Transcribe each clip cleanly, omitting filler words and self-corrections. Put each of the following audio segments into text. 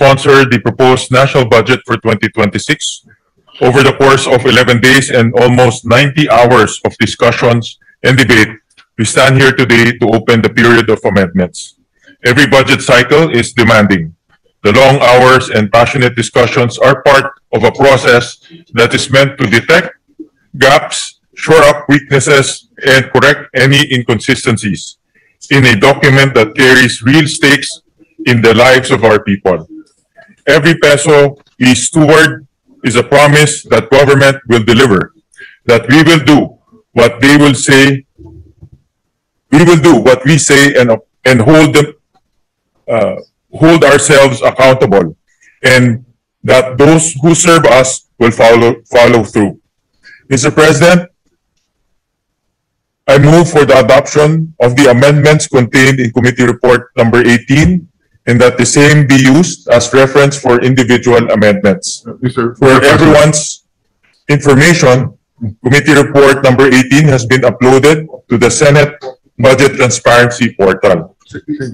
co-sponsored the proposed national budget for 2026 over the course of 11 days and almost 90 hours of discussions and debate. We stand here today to open the period of amendments. Every budget cycle is demanding. The long hours and passionate discussions are part of a process that is meant to detect gaps, shore up weaknesses, and correct any inconsistencies in a document that carries real stakes in the lives of our people. Every peso we steward is a promise that government will deliver, that we will do what they will say, we will do what we say and hold ourselves accountable, and that those who serve us will follow through. Mr. President, I move for the adoption of the amendments contained in Committee Report number 18 and that the same be used as reference for individual amendments. For everyone's information, Committee Report number 18 has been uploaded to the Senate Budget Transparency Portal.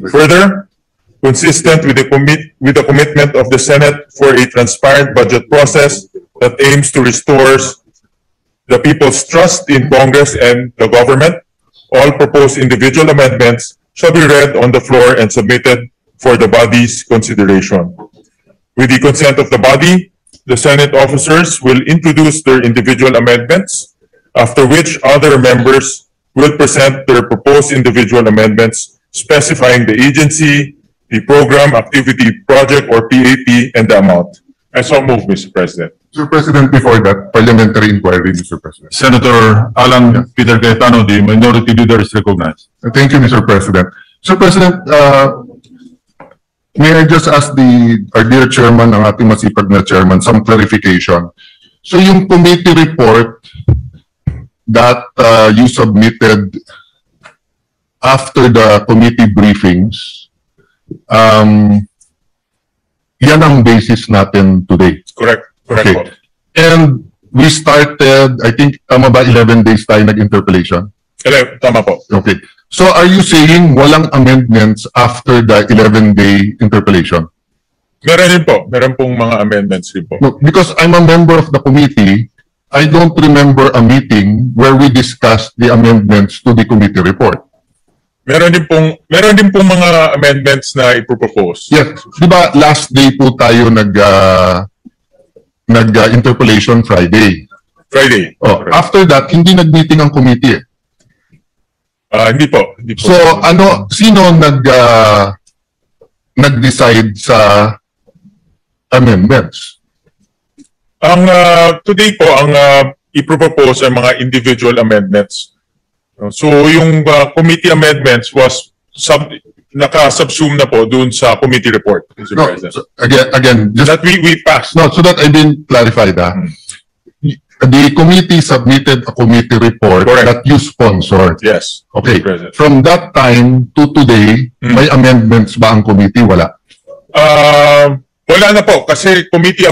Further, consistent with the commitment of the Senate for a transparent budget process that aims to restore the people's trust in Congress and the government, all proposed individual amendments shall be read on the floor and submitted for the body's consideration. With the consent of the body, the Senate officers will introduce their individual amendments, after which other members will present their proposed individual amendments specifying the agency, the program, activity, project, or PAP, and the amount. I so move, Mr. President. Mr. President, before that, parliamentary inquiry, Mr. President. Senator Alan Peter Cayetano, the minority leader, is recognized. Thank you, Mr. President. Mr. President, may I just ask our dear chairman, ang ating masipag na chairman, some clarification. So yung committee report that you submitted after the committee briefings, yan ang basis natin today. Correct. Correct. Okay. And we started, I think, tama ba 11 days tayo nag-interpellation? Tama po. Okay. So are you saying walang amendments after the 11-day interpellation? Meron din po. Meron pong mga amendments din po. No, because I'm a member of the committee, I don't remember a meeting where we discussed the amendments to the committee report. Meron din pong mga amendments na ipropose. Yes. Di ba last day po tayo nag-interpellation Friday? Friday. Oh, after that, hindi nag-meeting ang committee. Hindi po. Hindi po. So, sino nag-decide sa amendments? Today po, ang ipropose ay mga individual amendments. So, yung committee amendments was naka-subsume na po dun sa committee report, Mr. No, President. so again, just That we passed. no, so that I didn't clarify that. The committee submitted a committee report Correct. that you sponsored. Yes. Okay. Mr. President. From that time to today, may amendments ba ang committee? Wala. Wala na po kasi ang committee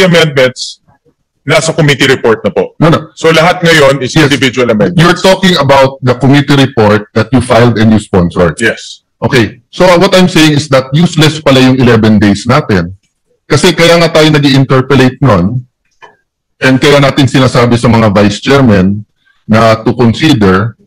amendments nasa committee report na po. No. So lahat ngayon is Yes. individual amendments. You're talking about the committee report that you filed and you sponsored. Yes. Okay. So what I'm saying is that useless pala yung 11 days natin. Kasi kaya nga tayo nag-interpellate nun and kaya natin sinasabi sa mga vice chairman na to consider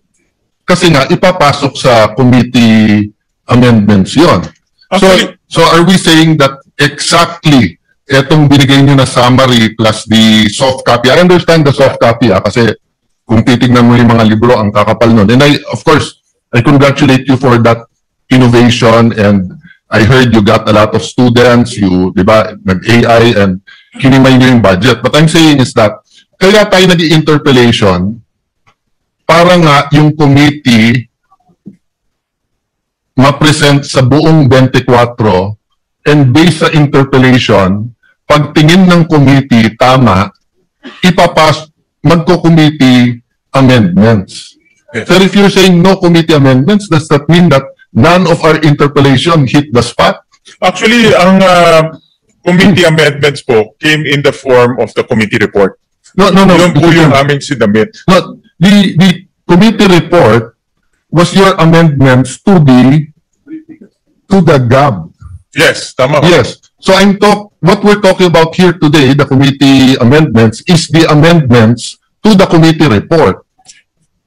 kasi nga ipapasok sa committee amendments yon. Actually, So are we saying that exactly etong binigay nyo na summary plus the soft copy? I understand the soft copy kasi kung titignan mo yung mga libro, ang kakapal nun. And of course, I congratulate you for that innovation and I heard you got a lot of students, di ba, nag-AI and kinimay nyo yung budget. But I'm saying is that kaya tayo nag-interpellation para nga yung committee ma-present sa buong 24 and based sa interpellation, pagtingin ng committee tama, magko-committee amendments. Yes. So if you're saying no committee amendments, does that mean that none of our interpellation hit the spot? Actually, ang committee amendments po came in the form of the committee report. No. Yun po yung aming sinamit. No, the committee report was your amendments to the GAB. Yes, tama ho. Yes. So what we're talking about here today, the committee amendments, is the amendments to the committee report.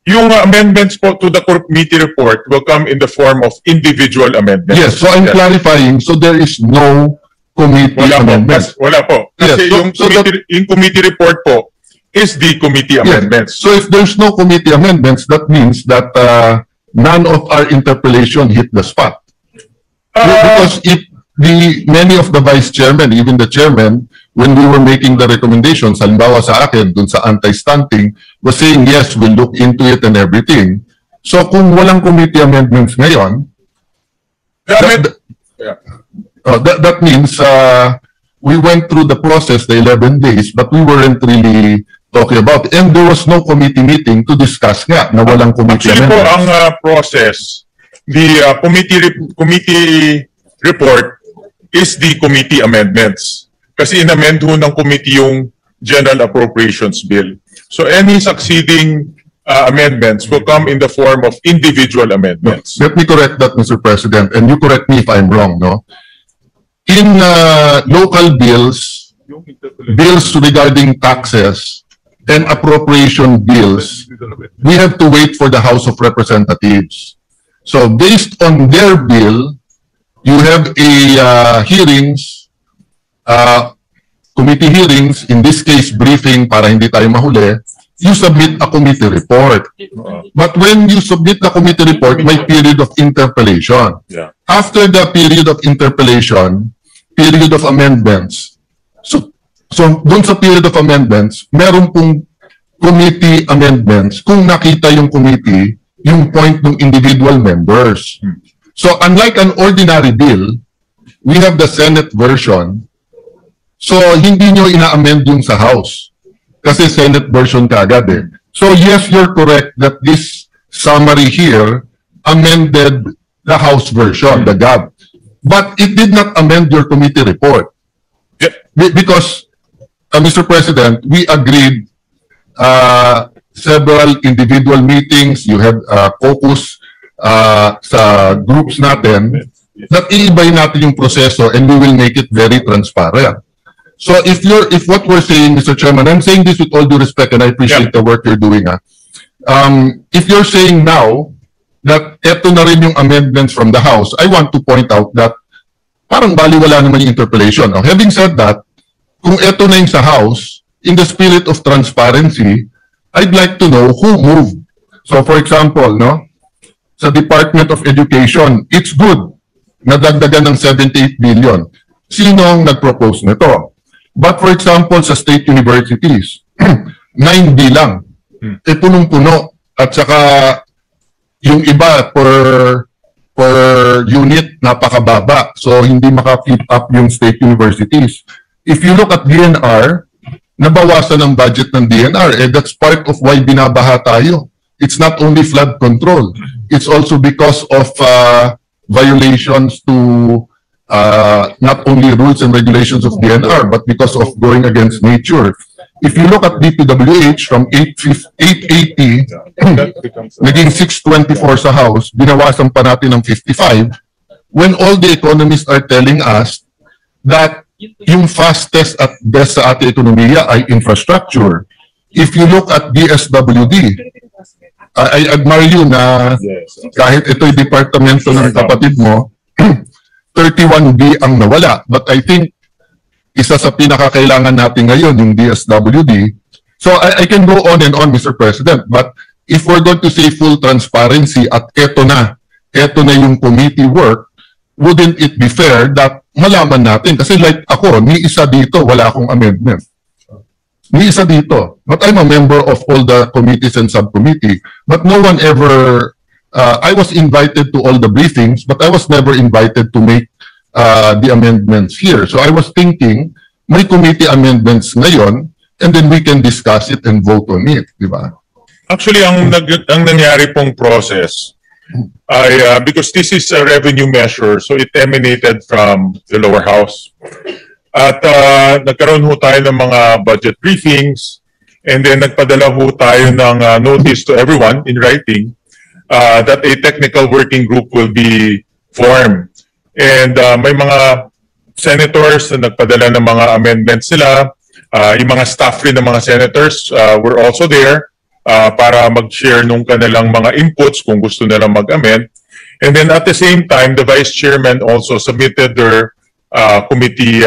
Yung amendments po to the committee report will come in the form of individual amendments. Yes, so I'm Yes. clarifying, so there is no committee Wala po. amendments. Wala po. Kasi Yes, so yung committee report po is the committee Yes. amendments. So if there's no committee amendments, that means that none of our interpellation hit the spot. Because if many of the vice chairman, even the chairman, when we were making the recommendations, halimbawa sa akin, dun sa anti-stunting, was saying, yes, we'll look into it and everything. So kung walang committee amendments ngayon, Yeah. that means we went through the process, the 11 days, but we weren't really talking about it. And there was no committee meeting to discuss nga na walang committee Actually po, amendments. ang process, the committee report is the committee amendments. Kasi in-amend ho ng committee yung General Appropriations Bill. So any succeeding amendments will come in the form of individual amendments. Let me correct that, Mr. President, and you correct me if I'm wrong, no? In local bills, bills regarding taxes, and appropriation bills, we have to wait for the House of Representatives. So based on their bill, you have a committee hearings, in this case briefing para hindi tayo mahuli, you submit a committee report. But when you submit the committee report, may period of interpellation. Yeah. After the period of interpellation, period of amendments. So doon sa period of amendments, meron pong committee amendments kung nakita yung committee, yung point ng individual members. So unlike an ordinary bill, we have the Senate version. So hindi nyo ina-amend yung sa House. Kasi Senate version kaagad eh. So yes, you're correct that this summary here amended the House version, the GAB. But it did not amend your committee report. Yeah. Because, Mr. President, we agreed several individual meetings, you had caucus sa groups natin, that iibay natin yung proseso and we will make it very transparent. So if what we're saying, Mr. Chairman, I'm saying this with all due respect and I appreciate the work you're doing. If you're saying now that eto na rin yung amendments from the House, I want to point out that parang baliwala naman yung interpellation. Now, having said that, kung eto na yung sa House, in the spirit of transparency, I'd like to know who moved. So for example, no, sa Department of Education, it's good na dagdagan ng 78 billion. Sino ang nag-propose nito? But for example, sa state universities, 9B lang. Punong-puno. At saka yung iba per unit napakababa. So hindi maka-keep up yung state universities. If you look at DNR, nabawasan ang budget ng DNR. That's part of why binabaha tayo. It's not only flood control. It's also because of violations to not only rules and regulations of DNR, but because of going against nature. If you look at DPWH from 880, naging 624 sa House, binawasan pa natin ng 55, when all the economists are telling us that yung fastest at best sa ating ekonomiya ay infrastructure. If you look at DSWD, I admire you na kahit ito'y departamento ng kapatid mo, 31B ang nawala. But I think isa sa pinakakailangan natin ngayon yung DSWD. So I can go on and on, Mr. President. But if we're going to say full transparency at eto na yung committee work, wouldn't it be fair that malaman natin? Kasi like ako, ni isa dito, wala akong amendment. Ni isa dito. But I'm a member of all the committees and subcommittee. But no one ever, I was invited to all the briefings, but I was never invited to make the amendments here. So I was thinking, may committee amendments ngayon, and then we can discuss it and vote on it, di ba? Actually, ang nangyari pong process ay because this is a revenue measure, so it emanated from the lower house. At nagkaroon ho tayo ng mga budget briefings, and then nagpadala ho tayo ng notice to everyone in writing that a technical working group will be formed. And may mga senators na nagpadala ng mga amendments sila. Yung mga staff rin ng mga senators were also there para mag-share nung kanilang mga inputs kung gusto nilang mag-amend. And then at the same time, the Vice Chairman also submitted their committee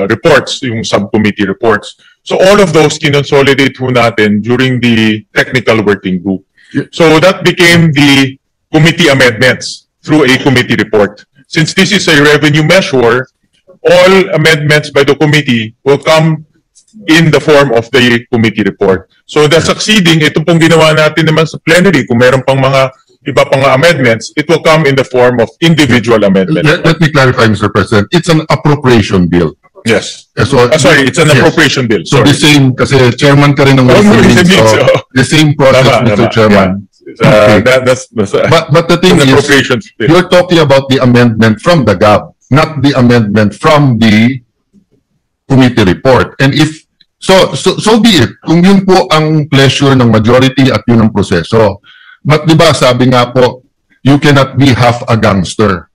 reports, yung subcommittee reports. So all of those kinonsolidate ho natin during the technical working group. So that became the committee amendments through a committee report. Since this is a revenue measure, all amendments by the committee will come in the form of the committee report. So the succeeding, ito pong ginawa natin naman sa plenary, kung meron pang mga iba pang amendments, it will come in the form of individual amendments. Let me clarify, Mr. President. It's an appropriation bill. Yes. So, sorry, it's an appropriation bill. So Sorry. the same, kasi chairman ka rin ng so the same process, Mr. Chairman. Yeah. Okay. That's But the thing an is, appropriation bill. you're talking about the amendment from the GAB, not the amendment from the committee report. And if, so be it. Kung yun po ang pleasure ng majority at yun ang proseso. But di ba, sabi nga po, you cannot be half a gangster.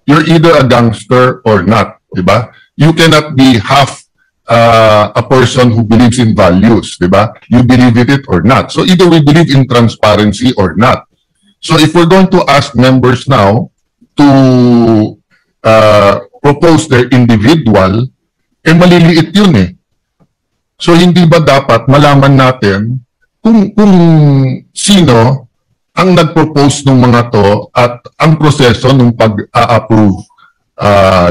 You're either a gangster or not, di ba? You cannot be half a person who believes in values, di ba? You believe it or not. So either we believe in transparency or not. So if we're going to ask members now to propose their individual, maliliit yun eh. So hindi ba dapat malaman natin kung sino ang nag-propose ng mga to at ang proseso ng pag-a-approve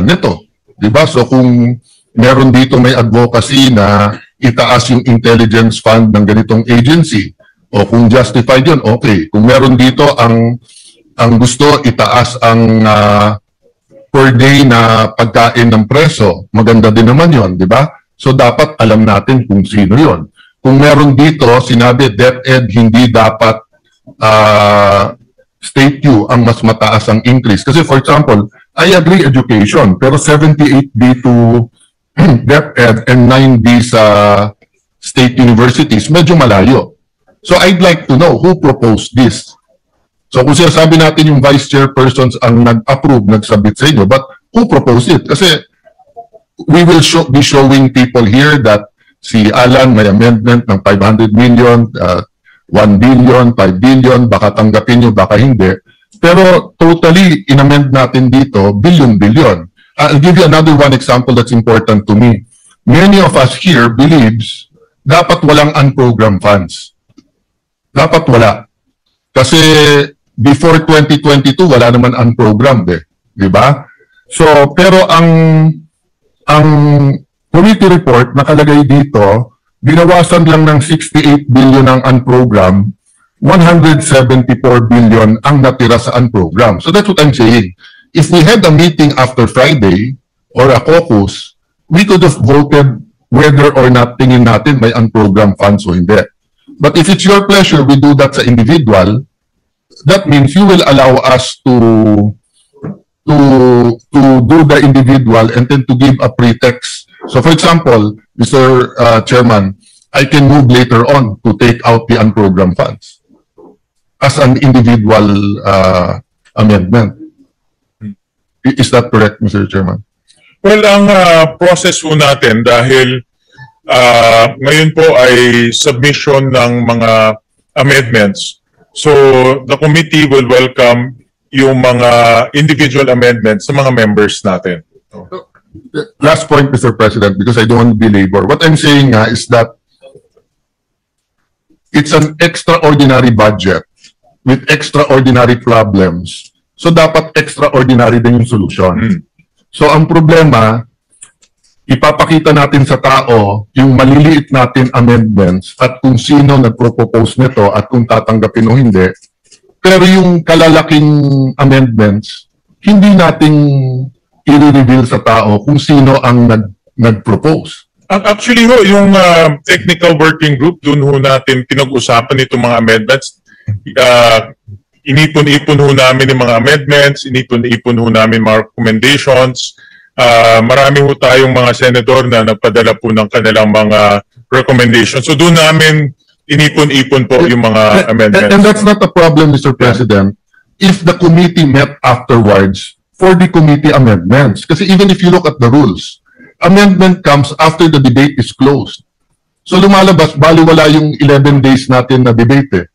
nito. Diba? So kung meron dito may advocacy na itaas yung intelligence fund ng ganitong agency, o kung justified yun, okay. Kung meron dito ang gusto itaas ang per day na pagkain ng preso, maganda din naman yun, di ba? So dapat alam natin kung sino yun. Kung meron dito, sinabi DepEd hindi dapat state Q ang mas mataas ang increase. Kasi for example, I agree education, pero 78B to DepEd and 9B sa state universities, medyo malayo. So I'd like to know who proposed this. So kung sinasabi natin yung vice chairpersons ang nag-approve, nagsabit sa inyo, but who proposed it? Kasi we will be showing people here that si Alan may amendment ng 500 million, 1 billion, 5 billion, baka tanggapin nyo, baka hindi. Pero totally inamend natin dito, billion. I'll give you another one example that's important to me. Many of us here believes dapat walang unprogrammed funds. Dapat wala. Kasi before 2022, wala naman unprogrammed eh. Di ba? So, pero ang committee report nakalagay dito, binawasan lang ng 68 billion ang unprogrammed, 174 billion ang natira sa unprogrammed. So that's what I'm saying. If we had a meeting after Friday or a caucus, we could have voted whether or not tingin natin may unprogrammed funds o hindi. But if it's your pleasure, we do that sa individual, that means you will allow us to do the individual and then to give a pretext. So for example, Mr. Chairman, I can move later on to take out the unprogrammed funds as an individual amendment. Is that correct, Mr. Chairman? Well, ang process po natin dahil ngayon po ay submission ng mga amendments. So the committee will welcome yung mga individual amendments sa mga members natin. Last point, Mr. President, because I don't want to belabor. What I'm saying is that it's an extraordinary budget with extraordinary problems. So dapat extraordinary din yung solution. So ang problema, ipapakita natin sa tao yung maliliit natin amendments at kung sino nagpropose nito at kung tatanggapin o hindi. Pero yung kalalaking amendments, hindi nating i-reveal sa tao kung sino ang nag-propose. Actually ho, yung technical working group, dun ho natin pinag-usapan itong mga amendments. Inipon-ipon ho namin yung mga amendments, inipon-ipon ho namin mga recommendations. Marami ho tayong mga senador na nagpadala po ng kanilang mga recommendations. So doon namin inipon-ipon po yung mga amendments. And that's not a problem, Mr. President. If the committee met afterwards for the committee amendments. Kasi even if you look at the rules, amendment comes after the debate is closed. So lumalabas, baliwala yung 11 days natin na debate eh.